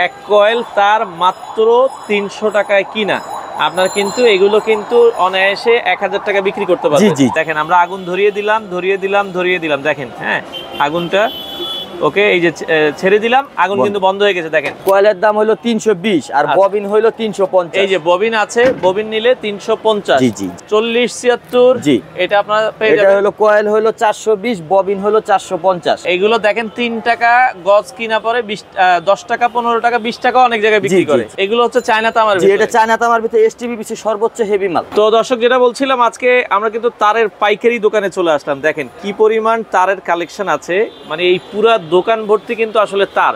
এক কয়েল তার মাত্র 300 টাকায় কিনা। আপনার কিন্তু এগুলো কিন্তু অনায়াসে 1000 টাকা বিক্রি করতে পারবেন। দেখেন আমরা আগুন ধরিয়ে দিলাম দেখেন, হ্যাঁ আগুনটা ওকে, এই যে ছেড়ে দিলাম, আগুন কিন্তু বন্ধ হয়ে গেছে। দেখেন কয়েলের দাম হলো 320 আর ববিন হলো 350। এই যে ববিন আছে, ববিন নিলে 350। জি জি 40 76। জি এটা আপনারা পেয়ে এটা যাবেন। হলো কয়েল হলো 420, ববিন হলো 450। এইগুলো দেখেন 3 টাকা গজ কিনা পরে 10 টাকা 15 টাকা 20 টাকা অনেক জায়গায় বিক্রি করে। এগুলো হচ্ছে চায়না তামার ভিতরে। এটা চায়না তামার ভিতরে এসটিবিসি সর্বোচ্চ হেভি মাল। তো দর্শক যেটা বলছিলাম, আজকে আমরা কিন্তু তারের পাইকারি দোকানে চলে আসলাম। দেখেন কি পরিমাণ তারের কালেকশন আছে, মানে এই পুরা দোকান ভর্তি কিন্তু আসলে তার।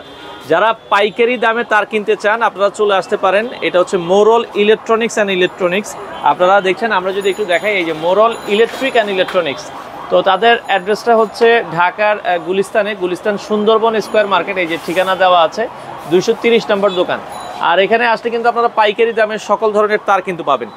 যারা পাইকারি দামে তার কিনতে চান আপনারা চলে আসতে পারেন। এটা হচ্ছে মোরল ইলেকট্রনিক্স অ্যান্ড ইলেকট্রনিক্স। আপনারা দেখছেন, আমরা যদি একটু দেখাই, এই যে মোরল ইলেকট্রিক অ্যান্ড ইলেকট্রনিক্স। তো তাদের অ্যাড্রেসটা হচ্ছে ঢাকার গুলিস্তান সুন্দরবন স্কোয়ার মার্কেট। এই যে ঠিকানা দেওয়া আছে, 230 নম্বর দোকান। আর এখানে আসলে কিন্তু আপনারা পাইকারি দামে সকল ধরনের তার কিন্তু পাবেন।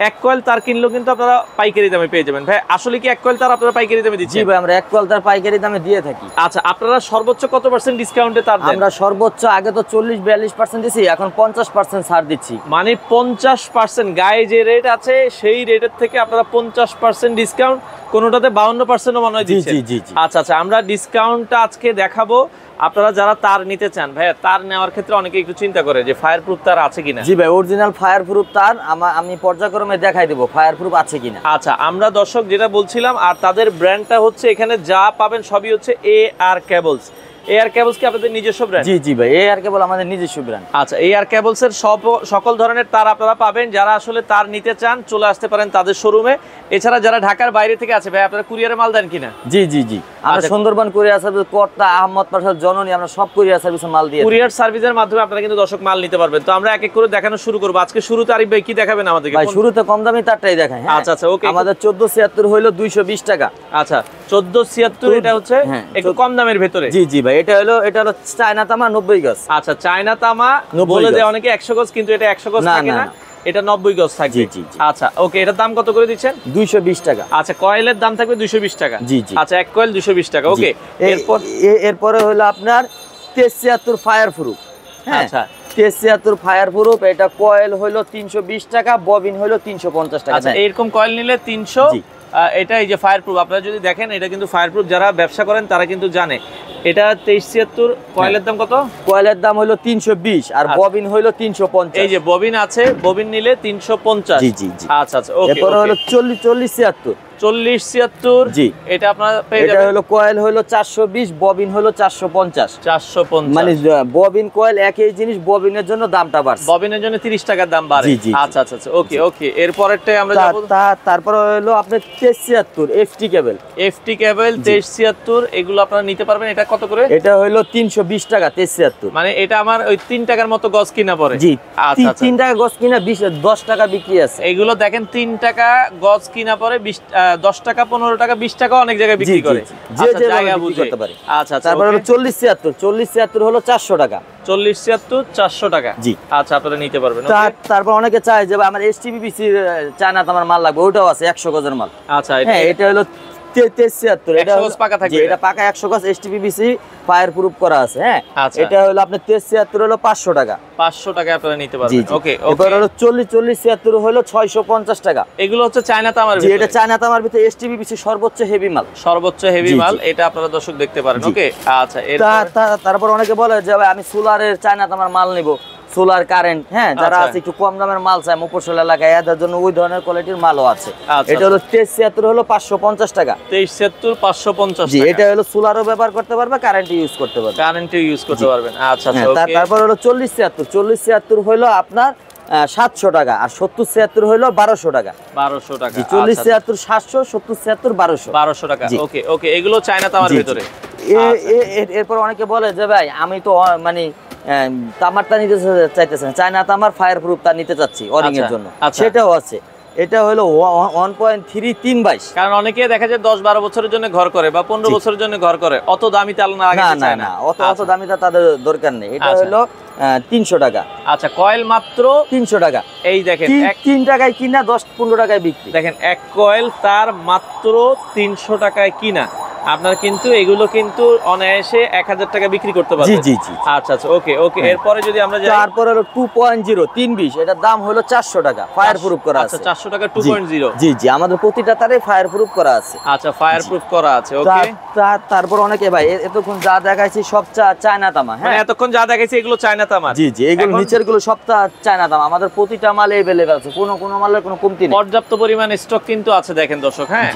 এক কয়েল তার কিনলেও কিন্তু আপনারা পাইকারি দামে পেয়ে যাবেন। ভাই আসলে কি এক কয়েল তার আপনারা পাইকারি দামে দিচ্ছেন? জি ভাই, আমরা এক কয়েল তার পাইকারি দামে দিয়ে থাকি। আচ্ছা, আপনারা সর্বোচ্চ কত % ডিসকাউন্টে তার দেন? আমরা সর্বোচ্চ আগে তো 40-42% দিছি, এখন 50% ছাড় দিচ্ছি। মানে 50%। গায়ে যে রেট আছে সেই রেটের থেকে আপনারা 50% ডিসকাউন্ট, কোনোটাতে 52%ও মনে হয় দিচ্ছেন। জি জি জি। আচ্ছা আচ্ছা, আমরা ডিসকাউন্টটা আজকে দেখাবো। আপনারা যারা তার নিতে চান, ভাইয়া তার নেওয়ার ক্ষেত্রে অনেকে একটু চিন্তা করে যে ফায়ার প্রুফ তার আছে কিনা। জি ভাই, অরিজিনাল ফায়ার প্রুফ তার আমি পর্যায়ক্রমে দেখাই দেবো ফায়ার প্রুফ আছে কিনা। আচ্ছা, আমরা দর্শক যেটা বলছিলাম, আর তাদের ব্র্যান্ডটা হচ্ছে, এখানে যা পাবেন সবই হচ্ছে AR কেবলস। AR কেবলস কি আপনাদের নিজস্ব ব্র্যান্ড? জি জি ভাই, AR কেবল আমাদের নিজস্ব ব্র্যান্ড। আচ্ছা, AR কেবলস এর সকল ধরনের তার আপনারা পাবেন। যারা আসলে তার নিতে চান চলে আসতে পারেন তাদের শোরুমে। এছাড়া যারা ঢাকার বাইরে থেকে আছে, ভাই আপনারা কুরিয়ারে মাল দেন কিনা? জি জি জি, আমরা সুন্দরবন কুরিয়ার সার্ভিস, কোটটা, আহমদ পাশা, জননী, আমরা সব কুরিয়ার সার্ভিসে মাল দিয়ে কুরিয়ার সার্ভিসের মাধ্যমে আপনারা কিন্তু দর্শক মাল নিতে পারবেন। তো আমরা এক এক করে দেখানো শুরু করব। আজকে শুরুতে আরিফ ভাই কি দেখাবেন আমাদেরকে? ভাই শুরুতে কম দামি তারটাই দেখাই। আচ্ছা আচ্ছা, ওকে। আমাদের 1476 হলো 220 টাকা। আচ্ছা, 1476 এটা হচ্ছে একটু কম দামের ভিতরে। জি জি ভাই, এটা হলো চায়না তামা 90 গজ। আচ্ছা, চায়না তামা বলে দেয় অনেকে 100 গজ, কিন্তু এটা 100 গজ থাকে না, এটা 90 গজ থাকবে। আচ্ছা ওকে, এটার দাম কত করে দিচ্ছেন? 220 টাকা। আচ্ছা, কয়েলের দাম থাকবে 220 টাকা। জি জি। আচ্ছা, এক কয়েল 220 টাকা। ওকে, এরপরে হলো আপনার 1376 ফায়ার প্রুফ। আচ্ছা, 1376 ফায়ার প্রুফ, এটা কয়েল হলো 320 টাকা, ববিন হলো 350 টাকা। আচ্ছা, এরকম কয়েল নিলে 300। এটা এই যে ফায়ার প্রুফ, আপনারা যদি দেখেন এটা কিন্তু ফায়ার প্রুফ। যারা ব্যবসা করেন তারা কিন্তু জানে। এটা 2376 কয়েলের দাম কত? কয়েলের দাম হলো 320 আর ববিন হলো 350। এই যে ববিন আছে, ববিন নিলে 350। জি জি জি। আচ্ছা আচ্ছা, ওকে। এরপর হলো 4076। 4076 জি, এটা আপনারা পেয়ে এটা যাবেন। হলো কয়েল হলো 420, ববিন হলো 450। 450 মানে ববিন কয়েল একই জিনিস, ববিনের জন্য দামটা বাড়ছে। ববিনের জন্য 30 টাকার দাম বাড়ে। আচ্ছা আচ্ছা আচ্ছা, ওকে ওকে। এরপরটাই আমরা যাব। তারপর হলো আপনার 1376 এফটি কেবল। এফটি কেবল 1376 এগুলো আপনারা নিতে পারবেন। এটা কত করে? এটা হলো 320 টাকা 1376। মানে এটা আমার ওই 3 টাকার মতো গজ কিনা পড়ে। জি, আচ্ছা আচ্ছা, 3 টাকা গজ কিনা 10 টাকা বিক্রি আছে। এগুলো দেখেন 3 টাকা গজ কিনা পড়ে 10 টাকা 15 টাকা 20 টাকা অনেক জায়গায় বিক্রি করে। যে যে জায়গা বুঝে করতে পারে। আচ্ছা আচ্ছা, তারপর হলো 4076 হলো 400 টাকা। 4076 400 টাকা। জি, আচ্ছা, আপনারা নিতে পারবেন। তারপর অনেকে চায় যে আমার এসটিবিসি চায়না তামার মাল লাগবে, ওটাও আছে 100 গজের মাল। আচ্ছা, এটা হলো 1376। এটা 100 গজ পাকা থাকবে। এটা পাকা 100 গজ এসটিবিসি ফায়ার প্রুফ করা আছে। হ্যাঁ, আচ্ছা, এটা হলো আপনার 1376 হলো 500 টাকা। 500 টাকা আপনারা নিতে পারবেন। ওকে ওকে। এরপর হলো 4076 হলো 650 টাকা। এগুলো হচ্ছে চায়না তামার ভিতরে। এটা চায়না তামার ভিতরে এসটিবিসি সর্বোচ্চ হেভি মাল। সর্বোচ্চ হেভি মাল, এটা আপনারা দর্শক দেখতে পারেন। ওকে, আচ্ছা। তারপর অনেকে বলে যে আমি সোলারের চায়না তামার মাল নিব, সোলার কারেন্ট। হ্যাঁ, যারা আছে একটু কম দামের মাল চায় মফস্বল এলাকায়, এদের জন্য ওই ধরনের কোয়ালিটির মালও আছে। এটা হলো 1376 হলো 550 টাকা। 1376 550 জি, টাকা। এটা হলো সোলারও ব্যবহার করতে পারবে, কারেন্ট ইউজ করতে পারবে। কারেন্টে ইউজ করতে পারবেন। আচ্ছা আচ্ছা, ওকে। তারপর হলো 4076 হলো আপনার 700 টাকা আর 7076 হলো 1200 টাকা। 1200 টাকা। 4076 700, 7076 1200। 1200 টাকা। ওকে ওকে, এগুলো চায়না তামার ভিতরে। এরপর অনেকে বলে যে ভাই আমি তো মানে তামারটা নিতে চাইতেছেন, চায়না তামার ফায়ার প্রুফ তা নিতে চাচ্ছি অরিং এর জন্য, সেটাও আছে। এটা হলো 1.322। কারণ অনেকে দেখা যায় 10-12 বছরের জন্য ঘর করে বা 15 বছরের জন্য ঘর করে, অত দামি তাল না লাগাতে চায় না। অত দামি তাদের দরকার নেই। এটা হলো 300 টাকা। আচ্ছা, কয়েল মাত্র 300 টাকা। এই দেখেন 3 টাকায় কিনা 10-15 টাকায় বিক্রি। দেখেন এক কয়েল তার মাত্র 300 টাকায় কিনা। আপনার কিন্তু এগুলো কিন্তু অনায়াসে 1000 টাকা বিক্রি করতে পারবেন। জি জি জি। আচ্ছা আচ্ছা, ওকে ওকে। এরপরে যদি আমরা যাই, তারপরে হলো 2.0 320, এটার দাম হলো 400 টাকা, ফায়ার প্রুফ করা আছে। আচ্ছা 400 টাকা 2.0। জি জি, আমাদের প্রতিটা তারে ফায়ার প্রুফ করা আছে। আচ্ছা, ফায়ার প্রুফ করা আছে, ওকে। তারপর অনেকে ভাই এতক্ষণ যা দেখাইছি সব চায়না তামা। মানে এতক্ষণ যা দেখাইছি এগুলো চায়না তামা। জি জি, এগুলো নিচের গুলো সব চায়না তামা। আমাদের প্রতিটা মাল अवेलेबल আছে, কোনো মালের কোনো কমতি নেই। পর্যাপ্ত পরিমাণ স্টক কিন্তু আছে, দেখেন দর্শক। হ্যাঁ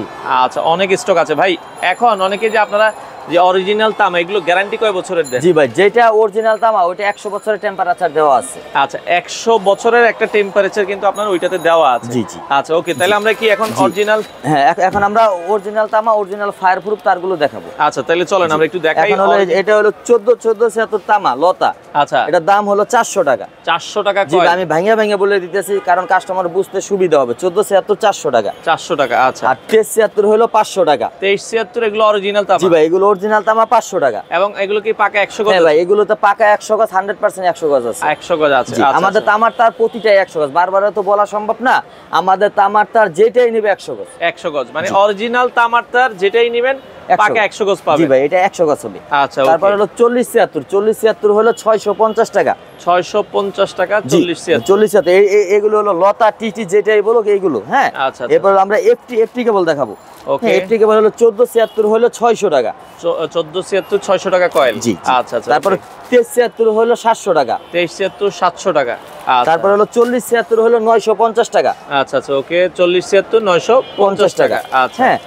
আচ্ছা, অনেক স্টক আছে ভাই। এখন অনেকে যে আপনারা যে অরিজিনাল তামা, এগুলো গ্যারান্টি কয় বছরের দেন? জি ভাই, যেটা অরিজিনাল তামা ওটা 100 বছরের টেম্পারেচার দেওয়া আছে। আচ্ছা, 100 বছরের একটা টেম্পারেচার কিন্তু আপনার ওইটাতে দেওয়া আছে। জি জি। আচ্ছা ওকে, তাহলে আমরা কি এখন অরিজিনাল? হ্যাঁ, এখন আমরা অরিজিনাল তামা, অরিজিনাল ফায়ার প্রুফ তারগুলো দেখাবো। আচ্ছা তাহলে চলেন আমরা একটু দেখাই। এখন হলো এটা হলো 1476 তামা লতা। আচ্ছা, এটার দাম হলো 400 টাকা। 400 টাকা জি, কয়? আমি ভাঙিয়ে বলে দিতেছি কারণ কাস্টমার বুঝতে সুবিধা হবে। 1476 400 টাকা। 400 টাকা। আচ্ছা, আর 2376 হলো 500 টাকা। 2376 এগুলো অরিজিনাল তামা? জি ভাই, এগুলো অরিজিনাল তামা 500 টাকা। এবং এগুলো কি পাকা 100 গজ? হ্যাঁ ভাই, এগুলো তো পাকা 100 গজ, 100% 100 গজ আছে। 100 গজ আছে। জি, আমাদের তামার তার প্রতিটাই 100 গজ, বারবার তো বলা সম্ভব না। আমাদের তামার তার যেটাই নেবে 100 গজ। 100 গজ মানে অরিজিনাল তামার তার যেটাই নেবেন পাকা 100 গজ পাবেন। জি ভাই, এটা 100 গজ হবে। আচ্ছা, তারপর হলো 4076 হলো 650 টাকা। 650 টাকা 4076। এগুলো হলো লতা টিটি যেটাই বলো এইগুলো। হ্যাঁ, আচ্ছা। এরপর আমরা এফটি কেবল দেখাবো। ওকে, এফটি কেবল হলো 1476 হলো 600 টাকা। 1476 600 টাকা কয়েল। জি। আচ্ছা আচ্ছা। তারপর 2376 হলো 700 টাকা। 2376 700 টাকা। আচ্ছা। তারপর হলো 4076 হলো 950 টাকা। আচ্ছা আচ্ছা, ওকে। 4076 950 টাকা। আচ্ছা। হ্যাঁ,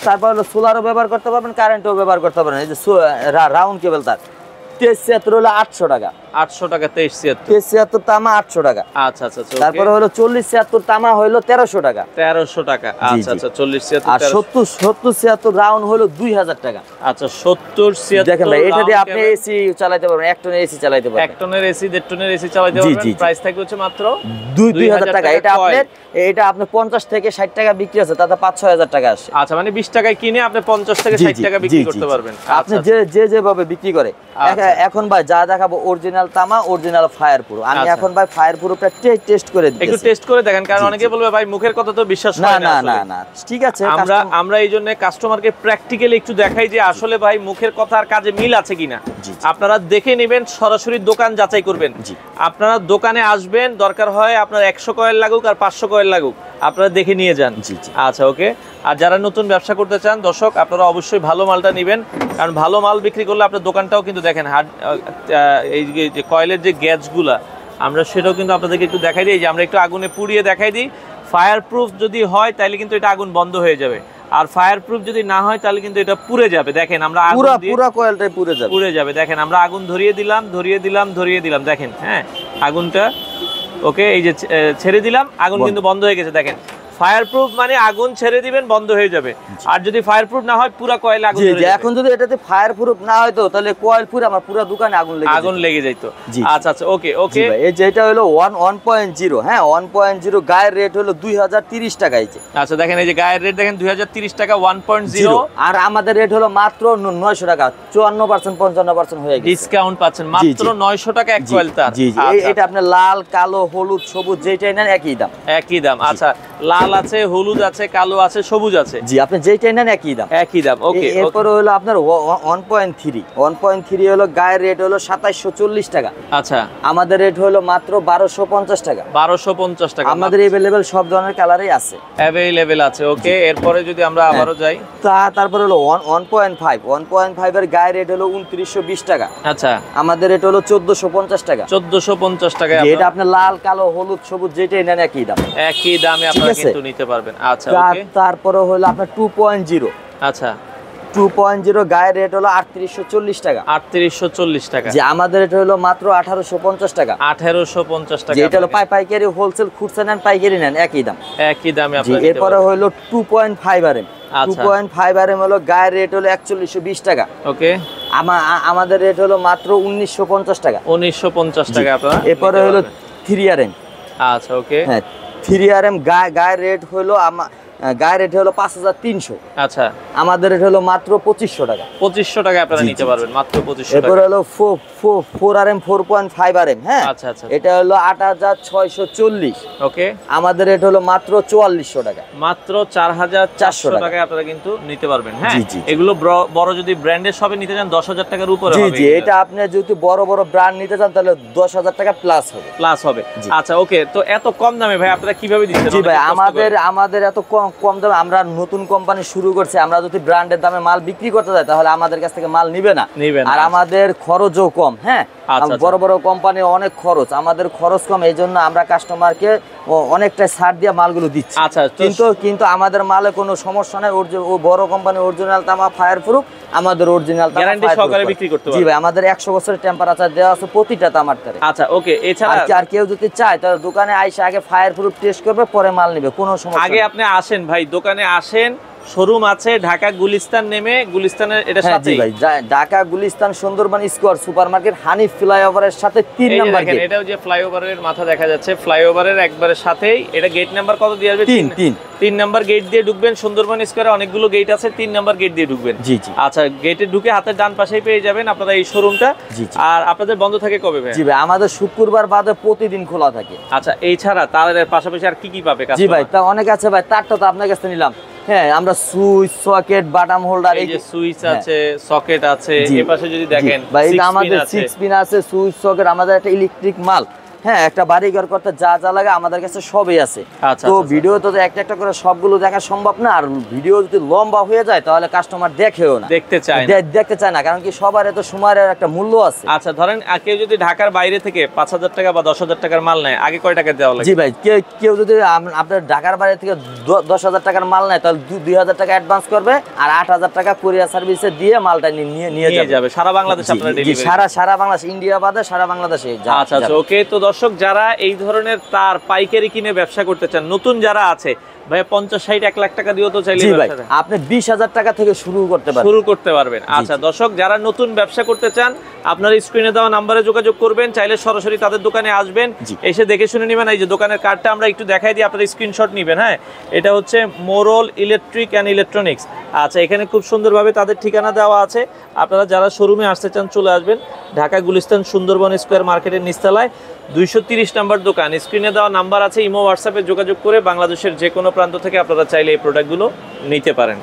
তারপর হলো সোলারও ব্যবহার করতে পারবেন, কারেন্টও ব্যবহার করতে পারবেন। এই যে রাউন্ড কেবল তার 2376 হলো 800 টাকা। 800 টাকা 2376। 2376 তামা 800 টাকা। আচ্ছা আচ্ছা। তারপরে হলো 4076 তামা হলো 1300 টাকা। 1300 টাকা। আচ্ছা আচ্ছা, 4076 আর 7076 রাউন্ড হলো 2000 টাকা। আচ্ছা, 70 76 দেখেন ভাই, এটা দিয়ে আপনি এসি চালাতে পারবেন, 1 টনের এসি চালাতে পারবেন। 1 টনের এসি 1.5 টনের এসি চালাতে পারবেন। প্রাইস থাকবে হচ্ছে মাত্র 2000 টাকা। এটা আপনি 50 থেকে 60 টাকা বিক্রি আছে, তাতে 5-6000 টাকা আসে। আচ্ছা, মানে 20 টাকায় কিনে আপনি 50 থেকে 60 টাকা বিক্রি করতে পারবেন। আপনি যেভাবে বিক্রি করে। এখন ভাই যা দেখাবো অরিজিনাল তামা, অরিজিনাল ফায়ার প্রুফ। আমি এখন ভাই ফায়ার প্রুফটা টেস্ট করে দিচ্ছি। একটু টেস্ট করে দেখেন, কারণ অনেকে বলবে ভাই মুখের কথা তো বিশ্বাস হয় না। না, ঠিক আছে। আমরা এই জন্য কাস্টমারকে প্র্যাকটিক্যালি একটু দেখাই যে আসলে ভাই মুখের কথা আর কাজে মিল আছে কিনা। আপনারা দেখে নেবেন, সরাসরি দোকান যাচাই করবেন। আপনারা দোকানে আসবেন, দরকার হয় আপনার 100 কয়েল লাগুক আর 500 কয়েল লাগুক, আপনারা দেখে নিয়ে যান। আচ্ছা ওকে। আর যারা নতুন ব্যবসা করতে চান দর্শক, আপনারা অবশ্যই ভালো মালটা নেবেন, কারণ ভালো মাল বিক্রি করলে আপনার দোকানটাও কিন্তু দেখেন এই যে কয়েলের যে গ্যাসগুলা আমরা সেটাও কিন্তু আপনাদেরকে একটু দেখাই দিই। যে আমরা একটু আগুনে পুড়িয়ে দেখাই দিই। ফায়ার প্রুফ যদি হয় তাহলে কিন্তু এটা আগুন বন্ধ হয়ে যাবে, আর ফায়ার প্রুফ যদি না হয় তাহলে কিন্তু এটা পুড়ে যাবে। দেখেন আমরা পুরো কয়েলটাই পুড়ে যাবে। দেখেন আমরা আগুন ধরিয়ে দিলাম দেখেন। হ্যাঁ, আগুনটা ওকে, এই যে ছেড়ে দিলাম, আগুন কিন্তু বন্ধ হয়ে গেছে। দেখেন, ফায়ার প্রুফ মানে আগুন ছেড়ে দিবেন বন্ধ হয়ে যাবে। আর যদি ফায়ার প্রুফ না হয় পুরো কয়েল আগুন ধরে যাবে। এখন যদি এটাতে ফায়ার প্রুফ না হয় তো তাহলে কয়েল পুরো আমার পুরো দোকানে আগুন লেগে যাইতো। আচ্ছা আচ্ছা, ওকে ওকে। এই যে এটা হলো 1.0। হ্যাঁ, 1.0 গায়ের রেট হলো 2030 টাকা। এই যে আচ্ছা দেখেন, এই যে গায়ের রেট দেখেন 2030 টাকা 1.0। আর আমাদের রেট হলো মাত্র 900 টাকা। 54% 55% হয়ে গেছে, ডিসকাউন্ট পাচ্ছেন মাত্র 900 টাকা এক কয়েল তার। জি জি, এটা আপনি লাল, কালো, হলুদ, সবুজ যেটাই নেন একই দাম। আচ্ছা, লাল আছে, হলুদ আছে, কালো আছে, সবুজ আছে। জি, আপনি যেটাই নেন একই দাম। ওকে। এরপর হলো আপনার 1.3 হলো গায়ের রেট হলো 2740 টাকা। আচ্ছা, আমাদের রেট হলো মাত্র 1250 টাকা। 1250 টাকা। আমাদের अवेलेबल সব ধরনের কালারই আছে, আছে। ওকে, এরপরে যদি আমরা আবারো যাই, তারপর হলো 1.5 এর গায়ের রেট হলো 2920 টাকা। আচ্ছা, আমাদের রেট হলো 1450 টাকা। 1450 টাকা। এটা আপনি লাল, কালো, হলুদ, সবুজ যেটাই নেন একই দামে আপনারা কিন্তু নিতে পারবেন। আচ্ছা ওকে। তারপরে হলো আপনার 2.0। আচ্ছা, 2.0 গায়ের রেট হলো 3840 টাকা। 3840 টাকা। যে আমাদের রেট হলো মাত্র 1850 টাকা। 1850 টাকা। যেটা হলো পাইকারি, হোলসেল, খুচরা নেন, পাইকারি নেন একই দামে আপনারা। এরপরে হলো 2.5 RM। 2.5 RM হলো গায়ের রেট হলো 4120 টাকা। ওকে। আমাদের রেট হলো মাত্র 1950 টাকা। 1950 টাকা আপনারা। এরপরে হলো 3 RM। আচ্ছা ওকে। হ্যাঁ, 3 RM গায়ের রেট হলো গায়ের রেট হলো 5300। আচ্ছা, আমাদের রেট হলো মাত্র 2500 টাকা। 2500 টাকা আপনারা নিতে পারবেন, মাত্র 2500 এরপর টাকা। হলো 4RM 4.5 RM, হ্যাঁ, আচ্ছা আচ্ছা, এটা হলো 8640। ওকে, আমাদের রেট হলো মাত্র 4400 টাকা। মাত্র 4400 টাকায় আপনারা কিন্তু নিতে পারবেন। হ্যাঁ, এগুলো বড় যদি ব্র্যান্ডের শপে নিতে চান 10000 টাকার উপরে হবে। জি, এটা আপনি যদি বড় বড় ব্র্যান্ড নিতে চান তাহলে 10000 টাকা প্লাস হবে। আচ্ছা, ওকে, তো এত কম দামে ভাই আপনারা কিভাবে দিচ্ছেন? জি ভাই, আমাদের এত কম দামে, আমরা নতুন কোম্পানি শুরু করছি। আমরা যদি ব্র্যান্ডের দামে মাল বিক্রি করতে যাই তাহলে আমাদের কাছ থেকে মাল নিবে না। আর আমাদের খরচও কম। হ্যাঁ, বড় বড় কোম্পানি অনেক খরচ, আমাদের খরচ কম, এই জন্য আমরা কাস্টমারকে অনেকটা ছাড় দিয়ে মালগুলো দিচ্ছি। আচ্ছা, কিন্তু আমাদের মালে কোনো সমস্যা নাই। ও বড় কোম্পানি অরিজিনাল তামা ফায়ার প্রুফ, আমাদের অরিজিনাল তামা গ্যারান্টি সহকারে বিক্রি করতে পারবে। জি ভাই, আমাদের 100 বছরের টেম্পারেচার দেওয়া আছে প্রতিটা তামার তারে। আচ্ছা, ওকে, এছাড়া আর কেউ যদি চায় তাহলে দোকানে আইসা আগে ফায়ার প্রুফ টেস্ট করবে, পরে মাল নেবে, কোনো সমস্যা আগে আপনি আসেন ভাই, দোকানে আসেন। শোরুম আছে ঢাকা গুলিস্তান নেমে, গুলিস্তানের এটা সাথে ভাই, ঢাকা গুলিস্তান সুন্দরবন স্কয়ার সুপারমার্কেট হানিফ ফ্লাইওভারের সাথে 3 নাম্বার গেট। এটাও যে ফ্লাইওভারের মাথা দেখা যাচ্ছে, ফ্লাইওভারের একবারে সাথেই। এটা গেট নাম্বার কত দিয়ে আসবে? 3 নাম্বার গেট দিয়ে ঢুকবেন। সুন্দরবন স্কয়ারে অনেকগুলো গেট আছে, 3 নাম্বার গেট দিয়ে ঢুকবেন। জি। আচ্ছা, গেটে ঢুকে হাতের ডান পাশেই পেয়ে যাবেন আপনারা এই শোরুমটা। আর আপনাদের বন্ধ থাকে কবে ভাই? জি ভাই, আমাদের শুক্রবার বাদে প্রতিদিন খোলা থাকে। আচ্ছা, এই ছাড়া তারের পাশাপাশি আর কি পাবে? জি ভাই, তা অনেক আছে ভাই, তারটা তো আপনার কাছে নিলাম। হ্যাঁ, আমরা সুইচ, সকেট, বাটাম হোল্ডার, এই যে সুইচ আছে, সকেট আছে, এই পাশে যদি দেখেন ভাই, আমাদের 6 পিন আছে, সুইচ, সকেট, আমাদের একটা ইলেকট্রিক মাল। হ্যাঁ, একটা বাড়ি ঘর করতে যা যা লাগে আমাদের কাছে সবই আছে। তো ভিডিও তো একটা করে সবগুলো দেখা সম্ভব না, আর ভিডিও যদি লম্বা হয়ে যায় তাহলে কাস্টমার দেখেও না, দেখতে চায় না, কারণ কি সবার এত সময়ের একটা মূল্য আছে। আচ্ছা, ধরেন কেউ যদি ঢাকার বাইরে থেকে 5000 টাকা বা 10000 টাকার মাল নেয়, আগে কয় টাকা দেওয়া লাগে? জি ভাই, কেউ যদি আপনার ঢাকার বাইরে থেকে 10000 টাকার মাল নেয় তাহলে 2000 টাকা অ্যাডভান্স করবে, আর 8000 টাকা কুরিয়ার সার্ভিসে দিয়ে মালটা নিয়ে যাবে। সারা বাংলাদেশ আপনারা ডেলিভারি? সারা বাংলাদেশ, ইন্ডিয়া বাদে সারা বাংলাদেশে। আচ্ছা, ওকে, তো দর্শক যারা এই ধরনের তার পাইকারি কিনে ব্যবসা করতে চান, নতুন যারা আছে ভাই, 50-60-1 লাখ টাকা দিয়েও তো চাইলে আপনি 20000 টাকা থেকে শুরু করতে পারবেন। আচ্ছা দর্শক, যারা নতুন ব্যবসা করতে চান আপনার স্ক্রিনে দেওয়া নাম্বারে যোগাযোগ করবেন, চাইলে সরাসরি তাদের দোকানে আসবেন, এসে দেখে শুনে নেবেন। এই যে দোকানের কার্ডটা আমরা একটু দেখাই দিই, আপনারা স্ক্রিনশট নেবেন। হ্যাঁ, এটা হচ্ছে মোরল ইলেকট্রিক অ্যান্ড ইলেকট্রনিক্স। আচ্ছা, এখানে খুব সুন্দরভাবে তাদের ঠিকানা দেওয়া আছে। আপনারা যারা শোরুমে আসতে চান চলে আসবেন, ঢাকা গুলিস্তান সুন্দরবন স্কয়ার মার্কেটের নিচতলায় 230 নম্বর দোকান। স্ক্রিনে দেওয়া নাম্বার আছে, ইমো হোয়াটসঅ্যাপে যোগাযোগ করে বাংলাদেশের যে কোনো প্রান্ত থেকে আপনারা চাইলে এই প্রোডাক্টগুলো নিতে পারেন।